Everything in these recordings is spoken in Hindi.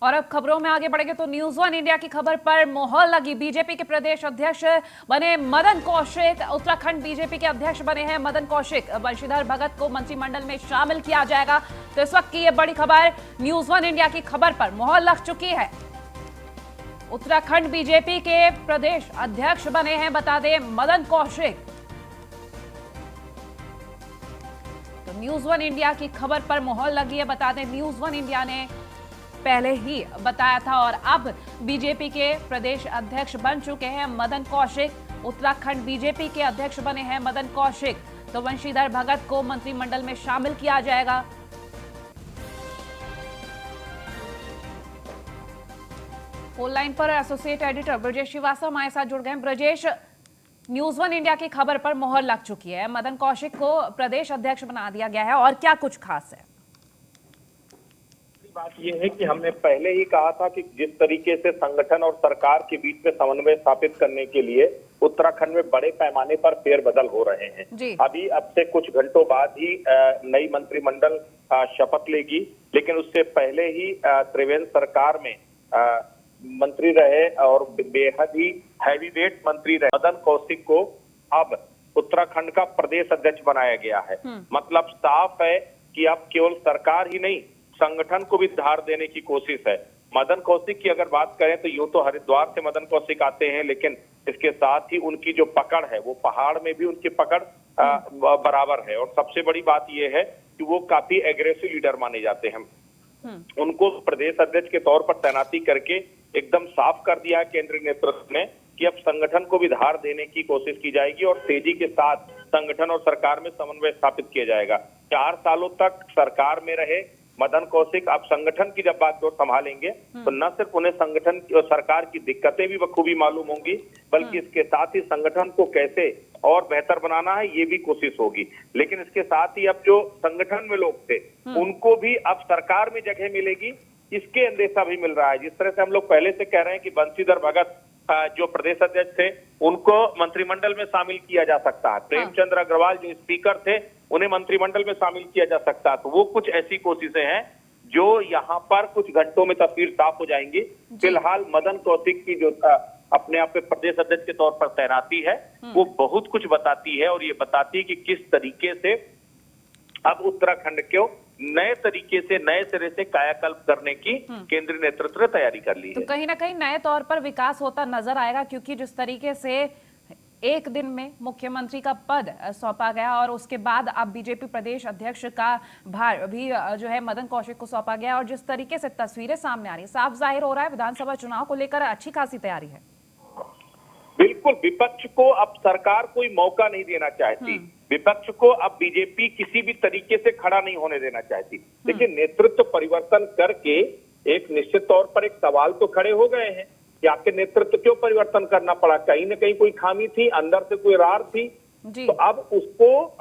और अब खबरों में आगे बढ़ेंगे तो न्यूज वन इंडिया की खबर पर मोहर लगी। बीजेपी के प्रदेश अध्यक्ष बने मदन कौशिक। उत्तराखंड बीजेपी के अध्यक्ष बने हैं मदन कौशिक। बंशीधर भगत को मंत्रिमंडल में शामिल किया जाएगा। तो इस वक्त की ये बड़ी खबर न्यूज वन इंडिया की खबर पर मोहर लग चुकी है। उत्तराखंड बीजेपी के प्रदेश अध्यक्ष बने हैं, बता दें, मदन कौशिक। तो न्यूज वन इंडिया की खबर पर मोहर लगी है। बता दें, न्यूज वन इंडिया ने पहले ही बताया था और अब बीजेपी के प्रदेश अध्यक्ष बन चुके हैं मदन कौशिक। उत्तराखंड बीजेपी के अध्यक्ष बने हैं मदन कौशिक। तो बंशीधर भगत को मंत्रिमंडल में शामिल किया जाएगा। फोन लाइन पर एसोसिएट एडिटर ब्रजेश श्रीवास्तव हमारे साथ जुड़ गए। ब्रजेश, न्यूज वन इंडिया की खबर पर मोहर लग चुकी है, मदन कौशिक को प्रदेश अध्यक्ष बना दिया गया है, और क्या कुछ खास है? बात यह है कि हमने पहले ही कहा था कि जिस तरीके से संगठन और सरकार के बीच में समन्वय स्थापित करने के लिए उत्तराखंड में बड़े पैमाने पर फेरबदल हो रहे हैं। अभी अब से कुछ घंटों बाद ही नई मंत्रिमंडल शपथ लेगी, लेकिन उससे पहले ही त्रिवेंद्र सरकार में मंत्री रहे और बेहद ही हैवीवेट मंत्री रहे मदन कौशिक को अब उत्तराखंड का प्रदेश अध्यक्ष बनाया गया है। मतलब साफ है कि अब केवल सरकार ही नहीं, संगठन को भी धार देने की कोशिश है। मदन कौशिक की अगर बात करें तो यूं तो हरिद्वार से मदन कौशिक आते हैं, लेकिन इसके साथ ही उनकी जो पकड़ है वो पहाड़ में भी उनकी पकड़ बराबर है। और सबसे बड़ी बात यह है कि वो काफी एग्रेसिव लीडर माने जाते हैं। उनको प्रदेश अध्यक्ष के तौर पर तैनाती करके एकदम साफ कर दिया है केंद्रीय नेतृत्व ने कि अब संगठन को भी धार देने की कोशिश की जाएगी और तेजी के साथ संगठन और सरकार में समन्वय स्थापित किया जाएगा। 4 सालों तक सरकार में रहे मदन कौशिक अब संगठन की जब बात संभालेंगे तो न सिर्फ उन्हें संगठन और सरकार की दिक्कतें भी बखूबी मालूम होंगी, बल्कि इसके साथ ही संगठन को कैसे और बेहतर बनाना है ये भी कोशिश होगी। लेकिन इसके साथ ही अब जो संगठन में लोग थे उनको भी अब सरकार में जगह मिलेगी, इसके अंदेशा भी मिल रहा है। जिस तरह से हम लोग पहले से कह रहे हैं कि बंशीधर भगत जो प्रदेश अध्यक्ष थे उनको मंत्रिमंडल में शामिल किया जा सकता है, प्रेमचंद्र अग्रवाल जो स्पीकर थे उन्हें मंत्रिमंडल में शामिल किया जा सकता है। तो वो कुछ ऐसी कोशिशें हैं जो यहाँ पर कुछ घंटों में तस्वीर साफ हो जाएंगी। फिलहाल मदन कौशिक की जो अपने आप पे प्रदेश अध्यक्ष के तौर पर तैनाती है वो बहुत कुछ बताती है, और ये बताती है कि किस तरीके से अब उत्तराखंड को नए तरीके से नए सिरे से कायाकल्प करने की केंद्रीय नेतृत्व ने तैयारी कर ली है। तो कहीं ना कहीं नए तौर पर विकास होता नजर आएगा, क्योंकि जिस तरीके से एक दिन में मुख्यमंत्री का पद सौंपा गया और उसके बाद अब बीजेपी प्रदेश अध्यक्ष का भार भी जो है मदन कौशिक को सौंपा गया, और जिस तरीके से तस्वीरें सामने आ रही, साफ जाहिर हो रहा है विधानसभा चुनाव को लेकर अच्छी खासी तैयारी है। बिल्कुल, विपक्ष को अब सरकार कोई मौका नहीं देना चाहती, विपक्ष को अब बीजेपी किसी भी तरीके से खड़ा नहीं होने देना चाहती। लेकिन नेतृत्व परिवर्तन करके एक निश्चित तौर पर एक सवाल तो खड़े हो गए हैं कि आपके नेतृत्व क्यों परिवर्तन करना पड़ा, कहीं न कहीं कोई खामी थी, अंदर से कोई रार थी। तो अब उसको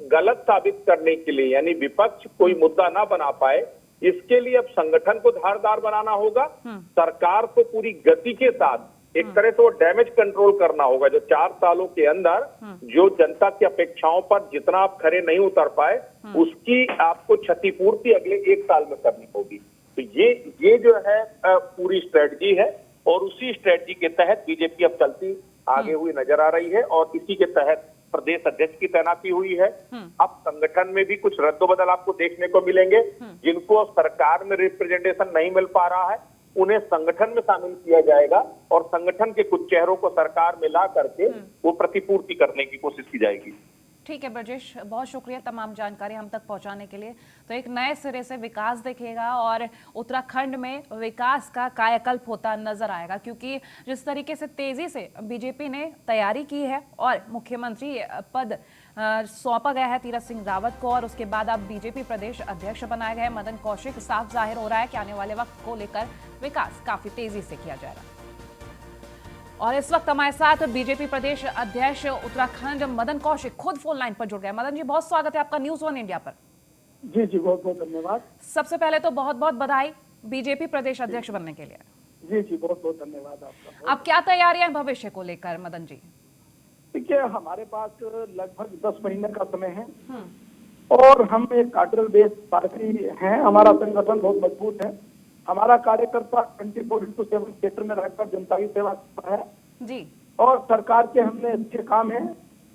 गलत साबित करने के लिए, यानी विपक्ष कोई मुद्दा ना बना पाए, इसके लिए अब संगठन को धारदार बनाना होगा। सरकार को पूरी गति के साथ एक तरह से वो डैमेज कंट्रोल करना होगा। जो 4 सालों के अंदर जो जनता की अपेक्षाओं पर जितना आप खरे नहीं उतर पाए, उसकी आपको क्षतिपूर्ति अगले 1 साल में करनी होगी। तो ये जो है पूरी स्ट्रेटजी है, और उसी स्ट्रेटजी के तहत बीजेपी अब चलती आगे हुई नजर आ रही है, और इसी के तहत प्रदेश अध्यक्ष की तैनाती हुई है। अब संगठन में भी कुछ रद्दोबदल आपको देखने को मिलेंगे। जिनको सरकार में रिप्रेजेंटेशन नहीं मिल पा रहा है उन्हें संगठन में शामिल किया जाएगा, और संगठन के कुछ चेहरों को सरकार में ला करके वो प्रतिपूर्ति करने की कोशिश की जाएगी। ठीक है ब्रजेश, बहुत शुक्रिया तमाम जानकारी हम तक पहुंचाने के लिए। तो एक नए सिरे से विकास दिखेगा और उत्तराखंड में विकास का कायाकल्प होता नजर आएगा, क्योंकि जिस तरीके से तेजी से बीजेपी ने तैयारी की है और मुख्यमंत्री पद सौंपा गया है तीरथ सिंह रावत को, और उसके बाद अब बीजेपी प्रदेश अध्यक्ष बनाए गए मदन कौशिक, साफ जाहिर हो रहा है कि आने वाले वक्त को लेकर विकास काफी तेजी से किया जाएगा। और इस वक्त हमारे साथ बीजेपी प्रदेश अध्यक्ष उत्तराखंड मदन कौशिक खुद फोन लाइन पर जुड़ गए। मदन जी, बहुत स्वागत है आपका न्यूज वन इंडिया पर। जी जी, बहुत बहुत धन्यवाद। सबसे पहले तो बहुत बहुत बधाई बीजेपी प्रदेश अध्यक्ष बनने के लिए। जी जी, बहुत बहुत धन्यवाद आपका। अब क्या तैयारियां भविष्य को लेकर मदन जी? देखिए, हमारे पास लगभग 10 महीने का समय है और हम एक कार्डियल बेस्ड पार्टी हैं। हमारा संगठन बहुत मजबूत है हमारा कार्यकर्ता 24/7 क्षेत्र में रहकर जनता की सेवा कर रहा है जी। और सरकार के हमने अच्छे काम है,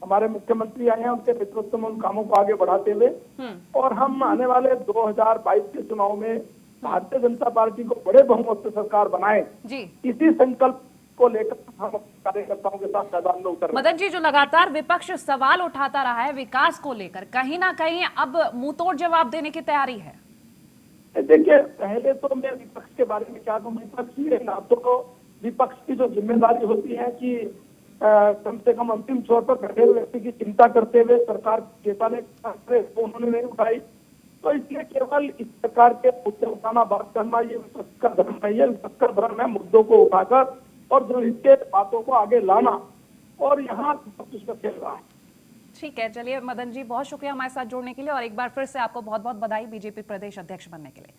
हमारे मुख्यमंत्री आए हैं, उनके नेतृत्व में उन कामों को आगे बढ़ाते हुए और हम आने वाले 2022 के चुनाव में भारतीय जनता पार्टी को बड़े बहुमत से सरकार बनाए जी। इसी संकल्प को लेकर हम कार्यकर्ताओं के साथ मैदान में उतर रहे हैं। मदन जी, जो लगातार विपक्ष सवाल उठाता रहा है विकास को लेकर, कहीं ना कहीं अब मुंहतोड़ जवाब देने की तैयारी है। देखिए, पहले तो मैं विपक्ष के बारे में क्या कहूँ, विपक्ष ही है ना, तो विपक्ष की जो जिम्मेदारी होती है कि कम से कम अंतिम छोर पर बैठे हुए व्यक्ति की चिंता करते हुए सरकार नेता ने तो उन्होंने नहीं उठाई, तो इसलिए केवल इस प्रकार के मुद्दे उठाना, बात करना, ये विपक्ष का धर्म नहीं है। विपक्ष का धर्म है मुद्दों को उठाकर और जनहित के बातों को आगे लाना, और यहाँ विपक्ष उसमें खेल रहा है। ठीक है, चलिए मदन जी, बहुत शुक्रिया हमारे साथ जुड़ने के लिए और एक बार फिर से आपको बहुत बहुत बधाई बीजेपी प्रदेश अध्यक्ष बनने के लिए।